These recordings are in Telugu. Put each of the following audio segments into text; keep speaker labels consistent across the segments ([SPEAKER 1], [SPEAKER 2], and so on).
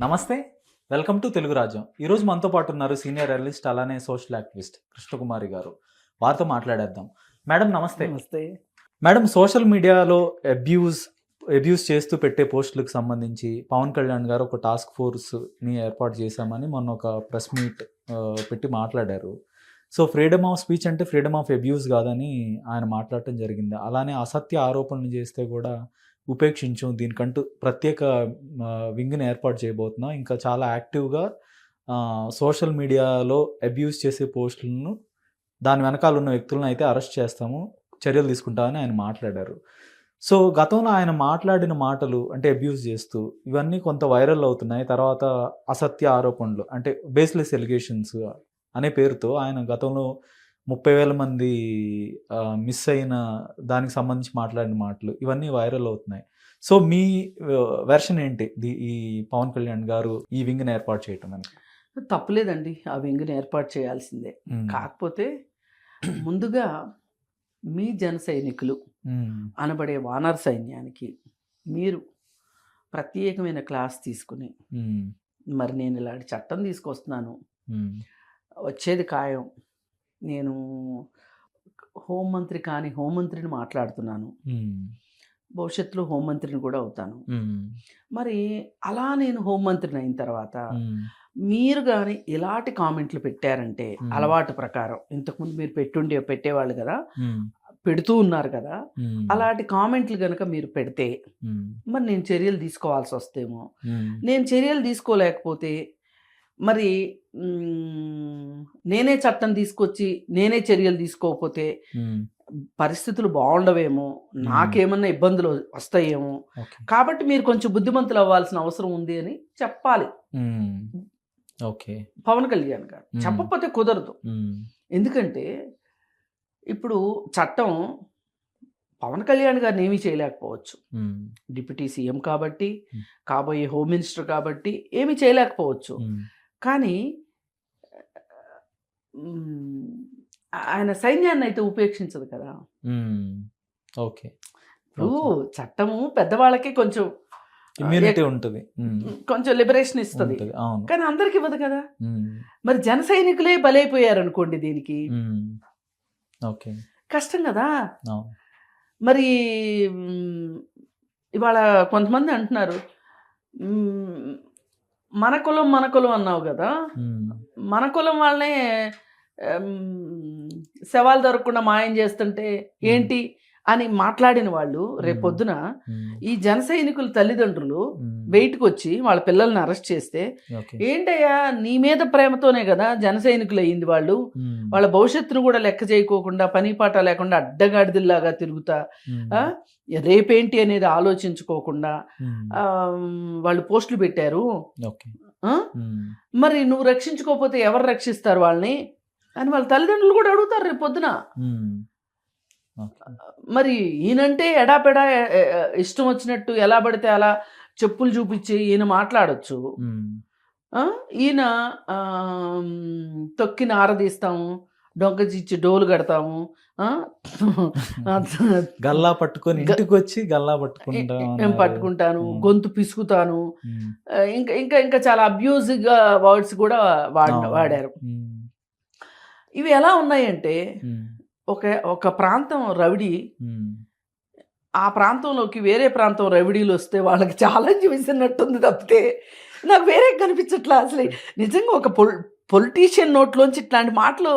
[SPEAKER 1] నమస్తే. వెల్కమ్ టు తెలుగు రాజ్యం. ఈరోజు మనతో పాటు ఉన్నారు సీనియర్ జర్నలిస్ట్ అలానే సోషల్ యాక్టివిస్ట్ కృష్ణకుమారి గారు. వారితో మాట్లాడేద్దాం. మేడం నమస్తే.
[SPEAKER 2] నమస్తే.
[SPEAKER 1] మేడం, సోషల్ మీడియాలో అబ్యూస్ చేస్తూ పెట్టే పోస్టులకు సంబంధించి పవన్ కళ్యాణ్ గారు ఒక టాస్క్ ఫోర్స్ని ఏర్పాటు చేశామని మొన్న ఒక ప్రెస్ మీట్ పెట్టి మాట్లాడారు. సో ఫ్రీడమ్ ఆఫ్ స్పీచ్ అంటే ఫ్రీడమ్ ఆఫ్ అబ్యూస్ కాదని ఆయన మాట్లాడటం జరిగింది. అలానే అసత్య ఆరోపణలు చేస్తే కూడా ఉపేక్షించం, దీనికంటూ ప్రత్యేక వింగ్ని ఏర్పాటు చేయబోతున్నాం, ఇంకా చాలా యాక్టివ్గా సోషల్ మీడియాలో అబ్యూస్ చేసే పోస్టులను దాని వెనకాల ఉన్న వ్యక్తులను అయితే అరెస్ట్ చేస్తాము, చర్యలు తీసుకుంటామని ఆయన మాట్లాడారు. సో గతంలో ఆయన మాట్లాడిన మాటలు అంటే అబ్యూస్ చేస్తూ ఇవన్నీ కొంత వైరల్ అవుతున్నాయి. తర్వాత అసత్య ఆరోపణలు అంటే బేస్లెస్ ఎలిగేషన్స్ అనే పేరుతో ఆయన గతంలో 30,000 మంది మిస్ అయిన దానికి సంబంధించి మాట్లాడిన మాటలు ఇవన్నీ వైరల్ అవుతున్నాయి. సో మీ వెర్షన్ ఏంటి ఈ పవన్ కళ్యాణ్ గారు ఈ వింగ్ని ఏర్పాటు చేయటం అని?
[SPEAKER 2] తప్పులేదండి, ఆ వింగ్ని ఏర్పాటు చేయాల్సిందే. కాకపోతే ముందుగా మీ జన సైనికులు అనబడే వానర సైన్యానికి మీరు ప్రత్యేకమైన క్లాస్ తీసుకుని మరి నేను ఇలాంటి చట్టం తీసుకొస్తున్నాను, వచ్చేది ఖాయం, నేను హోంమంత్రి కానీ హోంమంత్రిని మాట్లాడుతున్నాను, భవిష్యత్తులో హోంమంత్రిని కూడా అవుతాను, మరి అలా నేను హోంమంత్రిని అయిన తర్వాత మీరు కానీ ఇలాంటి కామెంట్లు పెట్టారంటే అలవాటు ప్రకారం ఇంతకుముందు మీరు పెట్టేవాళ్ళు కదా, పెడుతూ ఉన్నారు కదా, అలాంటి కామెంట్లు కనుక మీరు పెడితే మరి నేను చర్యలు తీసుకోవాల్సి వస్తేమో, నేను చర్యలు తీసుకోలేకపోతే మరి నేనే చట్టం తీసుకొచ్చి నేనే చర్యలు తీసుకోకపోతే పరిస్థితులు బాగుండవేమో, నాకేమన్నా ఇబ్బందులు వస్తాయేమో, కాబట్టి మీరు కొంచెం బుద్ధిమంతులు అవ్వాల్సిన అవసరం ఉంది అని చెప్పాలి పవన్ కళ్యాణ్ గారు. చెప్పకపోతే కుదరదు. ఎందుకంటే ఇప్పుడు చట్టం పవన్ కళ్యాణ్ గారిని ఏమీ చేయలేకపోవచ్చు, డిప్యూటీ సీఎం కాబట్టి, కాబోయే హోమ్ మినిస్టర్ కాబట్టి ఏమీ చేయలేకపోవచ్చు, కానీ ఆయన సైన్యాన్ని అయితే ఉపేక్షించదు కదా. ఇప్పుడు చట్టము పెద్దవాళ్ళకి కొంచెం
[SPEAKER 1] ఇమ్యూనిటీ ఉంటుంది,
[SPEAKER 2] కొంచెం లిబరేషన్ ఇస్తుంది, కానీ అందరికి ఇవ్వదు కదా. మరి జన సైనికులే బలైపోయారు అనుకోండి, దీనికి కష్టం కదా. మరి ఇవాళ కొంతమంది అంటున్నారు మన కులం అన్నావు కదా, మన కులం వాళ్ళనే శవాలు దొరకకుండా మాయం చేస్తుంటే ఏంటి అని మాట్లాడిన వాళ్ళు రేపొద్దున ఈ జన సైనికుల తల్లిదండ్రులు బయటకు వచ్చి వాళ్ళ పిల్లల్ని అరెస్ట్ చేస్తే ఏంటయ్యా నీ మీద ప్రేమతోనే కదా జన సైనికులు అయ్యింది వాళ్ళు, వాళ్ళ భవిష్యత్తును కూడా లెక్క చేయకోకుండా పని పాట లేకుండా అడ్డగాడిదిల్లాగా తిరుగుతా రేపేంటి అనేది ఆలోచించుకోకుండా వాళ్ళు పోస్టులు పెట్టారు, మరి నువ్వు రక్షించుకోకపోతే ఎవరు రక్షిస్తారు వాళ్ళని అని వాళ్ళ తల్లిదండ్రులు కూడా అడుగుతారు రేపు పొద్దున. మరి ఈయనంటే ఎడాపెడా ఇష్టం వచ్చినట్టు ఎలా పడితే అలా చెప్పులు చూపించి ఈయన మాట్లాడచ్చు, ఈయన తొక్కిన ఆరదీస్తాము, డొంకచిచ్చి డోలు కడతాము,
[SPEAKER 1] గల్లా పట్టుకొని ఇంటికి వచ్చి గల్లా
[SPEAKER 2] పట్టుకుంటాను, గొంతు పిసుకుతాను, ఇంకా ఇంకా ఇంకా చాలా అబ్యూజివ్గా వర్డ్స్ కూడా వాడారు. ఇవి ఎలా ఉన్నాయంటే ఒక ప్రాంతం రౌడీ, ఆ ప్రాంతంలోకి వేరే ప్రాంతం రౌడీలు వస్తే వాళ్ళకి ఛాలెంజ్ విసినట్టుంది తప్పితే నాకు వేరే కనిపించట్లా. అసలు నిజంగా ఒక పొలిటీషియన్ నోట్లోంచి ఇట్లాంటి మాటలు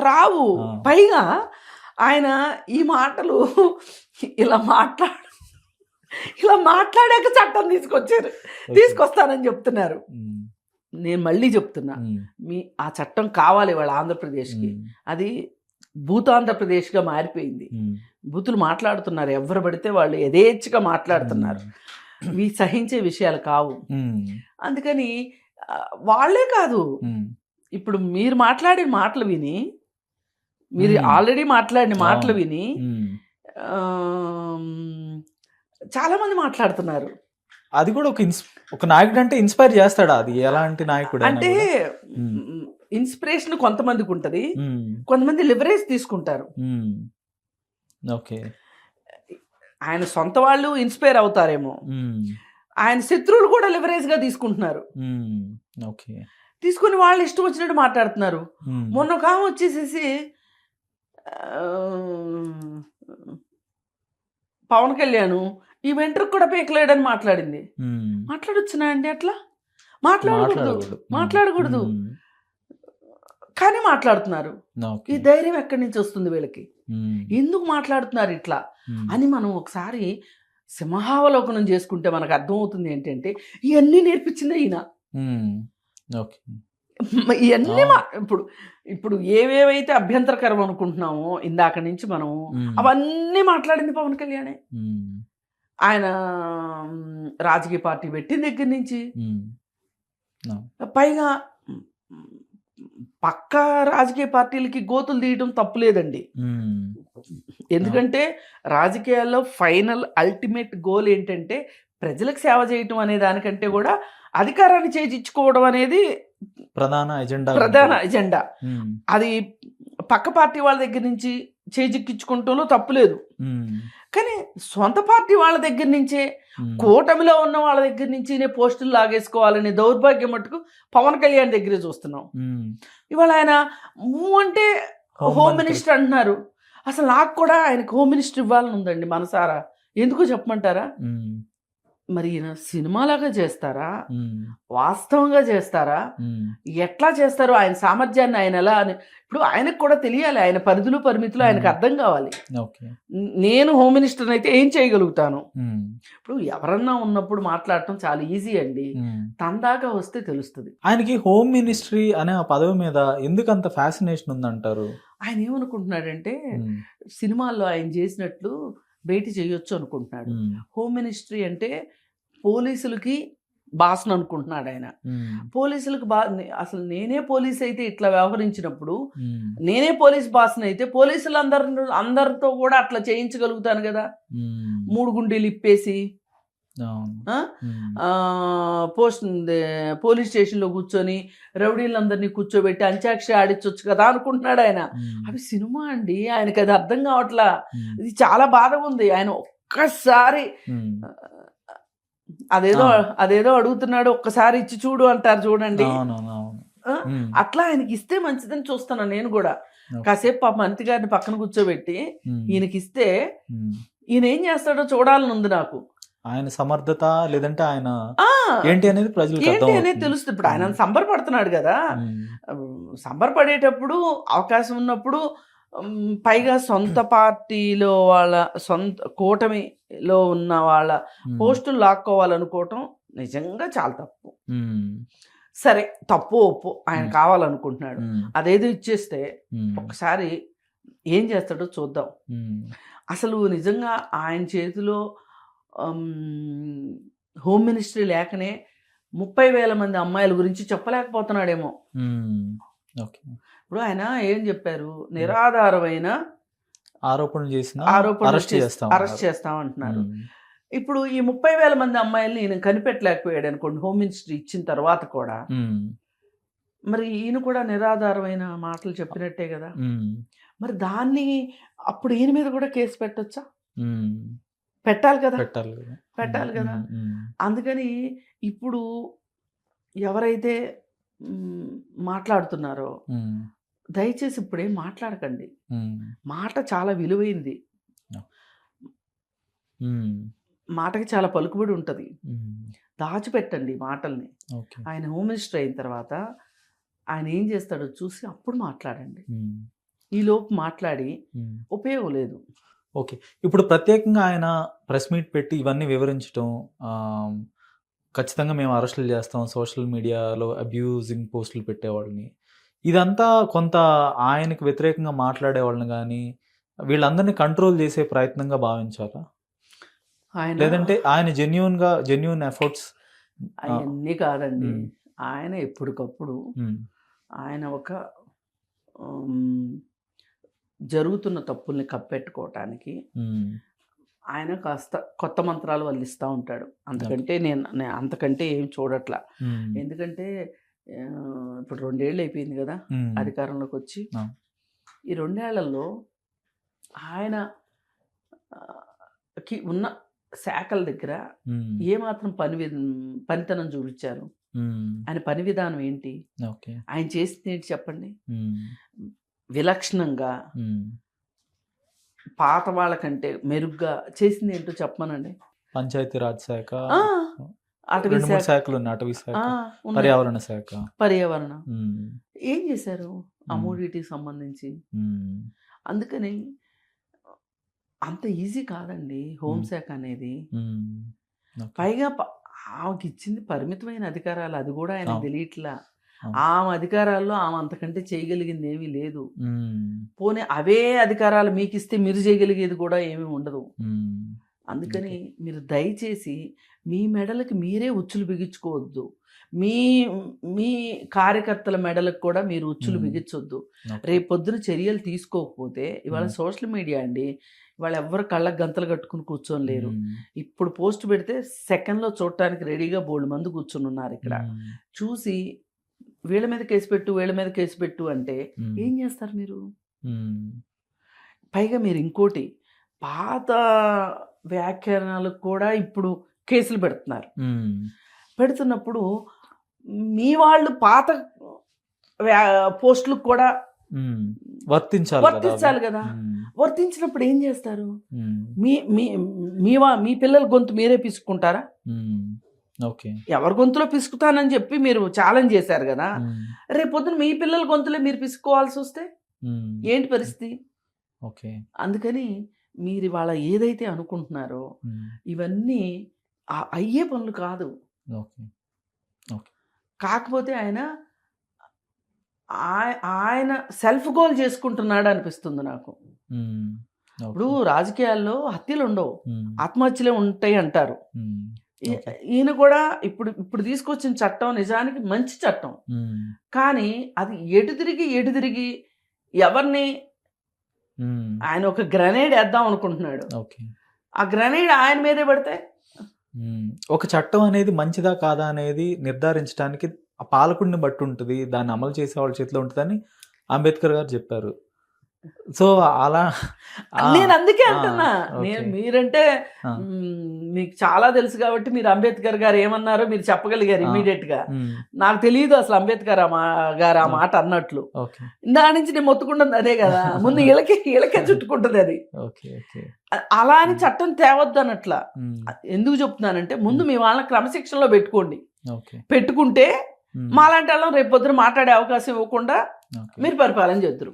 [SPEAKER 2] రావు. పైగా ఆయన ఈ మాటలు ఇలా మాట్లాడాక చట్టం తీసుకొస్తానని చెప్తున్నారు. నేను మళ్ళీ చెప్తున్నా, ఆ చట్టం కావాలి వాళ్ళ ఆంధ్రప్రదేశ్కి. అది భూతాంధ్రప్రదేశ్గా మారిపోయింది. బూతులు మాట్లాడుతున్నారు, ఎవరు పడితే వాళ్ళు యథేచ్ఛగా మాట్లాడుతున్నారు. ఇవి సహించే విషయాలు కావు. అందుకని వాళ్ళే కాదు, ఇప్పుడు మీరు మాట్లాడిన మాటలు విని, మీరు ఆల్రెడీ మాట్లాడిన మాటలు విని చాలామంది మాట్లాడుతున్నారు.
[SPEAKER 1] అది కూడా ఒక నాయకుడు అంటే ఇన్స్పైర్ చేస్తాడా? అది ఎలాంటి నాయకుడు
[SPEAKER 2] అంటే ఇన్స్పిరేషన్ కొంతమందికి ఉంటుంది, కొంతమంది లివరేజ్ తీసుకుంటారు. ఆయన సొంత వాళ్ళు ఇన్స్పైర్ అవుతారేమో, ఆయన శత్రువులు కూడా లివరేజ్గా తీసుకుంటున్నారు.
[SPEAKER 1] ఓకే.
[SPEAKER 2] తీసుకుని వాళ్ళు ఇష్టం వచ్చినట్టు మాట్లాడుతున్నారు. మొన్న ఒక ఆమె వచ్చేసేసి పవన్ కళ్యాణ్ ఈ వెంట్రుకు కూడా పీకలేడని మాట్లాడింది. మాట్లాడొచ్చునా అండి అట్లా? మాట్లాడకూడదు. కానీ మాట్లాడుతున్నారు. ఈ ధైర్యం ఎక్కడి నుంచి వస్తుంది వీళ్ళకి? ఎందుకు మాట్లాడుతున్నారు ఇట్లా అని మనం ఒకసారి సింహావలోకనం చేసుకుంటే మనకు అర్థమవుతుంది ఏంటంటే ఇవన్నీ నేర్పించింది ఈయన. ఇవన్నీ ఇప్పుడు ఏవేవైతే అభ్యంతరకరం అనుకుంటున్నామో ఇందాక నుంచి మనం అవన్నీ మాట్లాడింది పవన్ కళ్యాణే. ఆయన రాజకీయ పార్టీ పెట్టిన దగ్గర నుంచి పైగా పక్క రాజకీయ పార్టీలకి గోతులు తీయడం తప్పులేదండి. ఎందుకంటే రాజకీయాల్లో ఫైనల్ అల్టిమేట్ గోల్ ఏంటంటే ప్రజలకు సేవ చేయటం అనే దానికంటే కూడా అధికారాన్ని చేజించుకోవడం అనేది ప్రధాన ఎజెండా. అది పక్క పార్టీ వాళ్ళ దగ్గర నుంచి చేజిక్కించుకుంటంలో తప్పులేదు. కానీ సొంత పార్టీ వాళ్ళ దగ్గర నుంచే కూటమిలో ఉన్న వాళ్ళ దగ్గర నుంచి పోస్టులు లాగేసుకోవాలనే దౌర్భాగ్యం మటుకు పవన్ కళ్యాణ్ దగ్గరే చూస్తున్నాం. ఇవాళ ఆయన అంటే హోమ్ మినిస్టర్ అంటున్నారు. అసలు నాకు కూడా ఆయనకు హోమ్ మినిస్టర్ ఇవ్వాలని ఉందండి మనసారా. ఎందుకు చెప్పమంటారా? మరి ఈయన సినిమాలాగా చేస్తారా, వాస్తవంగా చేస్తారా, ఎట్లా చేస్తారో ఆయన సామర్థ్యాన్ని ఆయన ఎలా అని ఇప్పుడు ఆయనకు కూడా తెలియాలి. ఆయన పరిధులు పరిమితులు ఆయనకు అర్థం కావాలి. నేను హోమ్ మినిస్టర్ అయితే ఏం చేయగలుగుతాను. ఇప్పుడు ఎవరన్నా ఉన్నప్పుడు మాట్లాడటం చాలా ఈజీ అండి. తన దాకా వస్తే తెలుస్తుంది.
[SPEAKER 1] ఆయనకి హోమ్ మినిస్ట్రీ అనే ఆ పదవి మీద ఎందుకు అంత ఫ్యాసినేషన్ ఉందంటారు?
[SPEAKER 2] ఆయన ఏమనుకుంటున్నాడంటే సినిమాల్లో ఆయన చేసినట్లు బయట చేయొచ్చు అనుకుంటున్నాడు. హోమ్ మినిస్ట్రీ అంటే పోలీసులకి బాస్ను అనుకుంటున్నాడు ఆయన. పోలీసులకు అసలు నేనే పోలీస్ అయితే ఇట్లా వ్యవహరించినప్పుడు నేనే పోలీస్ బాస్ని అయితే పోలీసులు అందరితో కూడా అట్లా చేయించగలుగుతాను కదా. 3 గుండీలు ఇప్పేసి పోలీస్ స్టేషన్లో కూర్చొని రౌడీలందరినీ కూర్చోబెట్టి అంత్యాక్షరి ఆడించవచ్చు కదా అనుకుంటున్నాడు ఆయన. అవి సినిమా అండి, ఆయనకి అది అర్థం కావట్లా. ఇది చాలా బాధగా ఉంది. ఆయన ఒక్కసారి అదేదో అడుగుతున్నాడు, ఒక్కసారి ఇచ్చి చూడు అంటారు చూడండి, అట్లా ఆయనకి ఇస్తే మంచిదని చూస్తాను నేను కూడా. కాసేపు పాప మంత్రి గారిని పక్కన కూర్చోబెట్టి ఈయనకి ఇస్తే ఈయన ఏం చేస్తాడో చూడాలని ఉంది నాకు.
[SPEAKER 1] ఆయన సమర్థత లేదంటే ఆయన ఏంటి అనేది ప్రజలకు
[SPEAKER 2] ఏంటి అనేది తెలుస్తుంది. ఇప్పుడు ఆయన సంబరపడుతున్నాడు కదా. సంబరపడేటప్పుడు అవకాశం ఉన్నప్పుడు పైగా సొంత పార్టీలో వాళ్ళ సొంత కూటమిలో ఉన్న వాళ్ళ పోస్టులు లాక్కోవాలనుకోవటం నిజంగా చాలా తప్పు. సరే, తప్పు ఒప్పు ఆయన కావాలనుకుంటున్నాడు. అదేదో ఇచ్చేస్తే ఒకసారి ఏం చేస్తాడో చూద్దాం. అసలు నిజంగా ఆయన చేతిలో హోమ్ మినిస్ట్రీ లేకనే 30,000 మంది అమ్మాయిల గురించి చెప్పలేకపోతున్నాడేమో. ఇప్పుడు ఆయన ఏం చెప్పారు, నిరాధారమైన ఆరోపణలు అరెస్ట్ చేస్తామంటున్నారు. ఇప్పుడు ఈ 30,000 మంది అమ్మాయిల్ని ఈయన కనిపెట్టలేకపోయాడు అనుకోండి హోమ్ మినిస్ట్రీ ఇచ్చిన తర్వాత కూడా. మరి ఈయన కూడా నిరాధారమైన మాటలు చెప్పినట్టే కదా. మరి దాన్ని అప్పుడు ఈయన మీద కూడా కేసు పెట్టొచ్చా? పెట్టాలి కదా. అందుకని ఇప్పుడు ఎవరైతే మాట్లాడుతున్నారో దయచేసి ఇప్పుడేం మాట్లాడకండి. మాట చాలా విలువైంది. మాటకి చాలా పలుకుబడి ఉంటుంది. దాచిపెట్టండి మాటల్ని. ఆయన హోమ్ మినిస్టర్ అయిన తర్వాత ఆయన ఏం చేస్తాడో చూసి అప్పుడు మాట్లాడండి. ఈలోపు మాట్లాడి ఉపయోగం లేదు.
[SPEAKER 1] ఓకే, ఇప్పుడు ప్రత్యేకంగా ఆయన ప్రెస్ మీట్ పెట్టి ఇవన్నీ వివరించడం, ఖచ్చితంగా మేము అరెస్టులు చేస్తాం, సోషల్ మీడియాలో అబ్యూజింగ్ పోస్టులు పెట్టేవాళ్ళని, ఇదంతా కొంత ఆయనకు వ్యతిరేకంగా మాట్లాడేవాళ్ళని కానీ వీళ్ళందరినీ కంట్రోల్ చేసే ప్రయత్నంగా భావించాలా, లేదంటే ఆయన జెన్యూన్ ఎఫర్ట్స్?
[SPEAKER 2] అవన్నీ కాదండి. ఆయన ఎప్పటికప్పుడు ఆయన ఒక జరుగుతున్న తప్పుల్ని కప్పెట్టుకోవటానికి ఆయన కాస్త కొత్త మంత్రాలు వల్లిస్తూ ఉంటాడు. అంతకంటే నేను అంతకంటే ఏం చూడట్లా. ఎందుకంటే ఇప్పుడు 2 ఏళ్ళు అయిపోయింది కదా అధికారంలోకి వచ్చి. ఈ 2 ఏళ్లలో ఆయనకి ఉన్న శాఖల దగ్గర
[SPEAKER 1] ఉమ్,
[SPEAKER 2] ఏమాత్రం పనితనం చూపించారు?
[SPEAKER 1] ఉమ్,
[SPEAKER 2] ఆయన పని విధానం ఏంటి?
[SPEAKER 1] ఓకే.
[SPEAKER 2] ఆయన చేసింది ఏంటి చెప్పండి?
[SPEAKER 1] ఉమ్,
[SPEAKER 2] విలక్షణంగా
[SPEAKER 1] ఉమ్.
[SPEAKER 2] పాత వాళ్ళకంటే మెరుగ్గా చేసింది ఏంటో చెప్పమనండి.
[SPEAKER 1] పంచాయతీ రాజ్ శాఖ,
[SPEAKER 2] ఆ, అటవీ
[SPEAKER 1] 2-3
[SPEAKER 2] శాఖ,
[SPEAKER 1] శాఖలు ఉన్నాయి. అటవీ శాఖ,
[SPEAKER 2] ఆ, ఉన్నాయి.
[SPEAKER 1] పర్యావరణ శాఖ.
[SPEAKER 2] పర్యావరణం
[SPEAKER 1] ఉమ్,
[SPEAKER 2] ఏం చేశారు ఆ
[SPEAKER 1] ఉమ్,
[SPEAKER 2] మూడింటికి సంబంధించి?
[SPEAKER 1] ఉమ్,
[SPEAKER 2] అందుకని అంత ఈజీ కాదండి హోంశాఖ అనేది.
[SPEAKER 1] ఉమ్, ఓకే.
[SPEAKER 2] పైగా ఆమెకి ఇచ్చింది పరిమితమైన అధికారాలు, అది కూడా ఆయన
[SPEAKER 1] అవును.
[SPEAKER 2] తెలియట్లా.
[SPEAKER 1] అవును.
[SPEAKER 2] ఆమె అధికారాల్లో ఆమె అంతకంటే చేయగలిగింది ఏమీ లేదు.
[SPEAKER 1] ఉమ్,
[SPEAKER 2] పోనీ అవే అధికారాలు మీకు ఇస్తే మీరు చేయగలిగేది కూడా ఏమీ ఉండదు.
[SPEAKER 1] ఉమ్,
[SPEAKER 2] అందుకని మీరు దయచేసి మీ మెడలకి మీరే ఉచ్చులు బిగించుకోవద్దు. మీ మీ కార్యకర్తల మెడలకు కూడా మీరు ఉచ్చులు బిగించొద్దు.
[SPEAKER 1] ఓకే.
[SPEAKER 2] రేపు పొద్దున చర్యలు తీసుకోకపోతే ఇవాళ సోషల్ మీడియా అండి, ఇవాళ ఎవ్వరు కళ్ళకు గంతలు కట్టుకుని కూర్చొని లేరు. ఇప్పుడు పోస్ట్ పెడితే సెకండ్లో చూడటానికి రెడీగా బోల్డ్ మంది కూర్చొని ఉన్నారు ఇక్కడ. చూసి వీళ్ళ మీద కేసు పెట్టు, వీళ్ళ మీద కేసు పెట్టు అంటే ఏం చేస్తారు మీరు? పైగా మీరు ఇంకోటి, పాత వ్యాఖ్యానాలకు కూడా ఇప్పుడు కేసులు పెడుతున్నారు. పెడుతున్నప్పుడు మీ వాళ్ళు పాత పోస్టులకు కూడా వర్తించాలి కదా. వర్తించినప్పుడు ఏం చేస్తారు? మీ మీ మీ పిల్లల గొంతు మీరే పిసుకుంటారా?
[SPEAKER 1] ఓకే.
[SPEAKER 2] ఎవరి గొంతులో పిసుకుతానని చెప్పి మీరు ఛాలెంజ్ చేశారు కదా. రేపొద్దున మీ పిల్లల గొంతులో మీరు పిసుకోవాల్సి వస్తే ఏంటి పరిస్థితి?
[SPEAKER 1] ఓకే.
[SPEAKER 2] అందుకని మీరు ఇవాళ ఏదైతే అనుకుంటున్నారో ఇవన్నీ అయ్యే పనులు కాదు. కాకపోతే ఆయన సెల్ఫ్ గోల్ చేసుకుంటున్నాడు అనిపిస్తుంది నాకు. ఇప్పుడు రాజకీయాల్లో హత్యలు ఉండవు, ఆత్మహత్యలే ఉంటాయి అంటారు. ఈయన కూడా ఇప్పుడు తీసుకొచ్చిన చట్టం నిజానికి మంచి చట్టం, కానీ అది ఎటు తిరిగి ఎవరిని, ఆయన ఒక గ్రనేడ్ వేద్దాం అనుకుంటున్నాడు. ఆ గ్రనేడ్ ఆయన మీదే పడితే
[SPEAKER 1] ఒక చట్టం అనేది మంచిదా కాదా అనేది నిర్ధారించడానికి ఆ పాలకుడిని బట్టి ఉంటుంది, దాన్ని అమలు చేసే వాళ్ళ చేతిలో ఉంటుందని అంబేద్కర్ గారు చెప్పారు. సో అలా
[SPEAKER 2] నేను అందుకే అంటున్నా, మీరంటే మీకు చాలా తెలుసు కాబట్టి మీరు అంబేద్కర్ గారు ఏమన్నారో మీరు చెప్పగలిగారు ఇమీడియట్ గా. నాకు తెలియదు అసలు అంబేద్కర్ గారు ఆ మాట అన్నట్లు. దాని నుంచి నేను మొత్తుకుంటుంది అదే కదా, ముందు ఇళ్ళకే చుట్టుకుంటుంది అది. అలా అని చట్టం తేవద్దు అన్నట్లా. ఎందుకు చెప్తున్నానంటే ముందు మీ వాళ్ళని క్రమశిక్షణలో పెట్టుకోండి. పెట్టుకుంటే మాలాంటి వాళ్ళం రేపు పొద్దున మాట్లాడే అవకాశం ఇవ్వకుండా మీరు పరిపాలన చేద్దరు.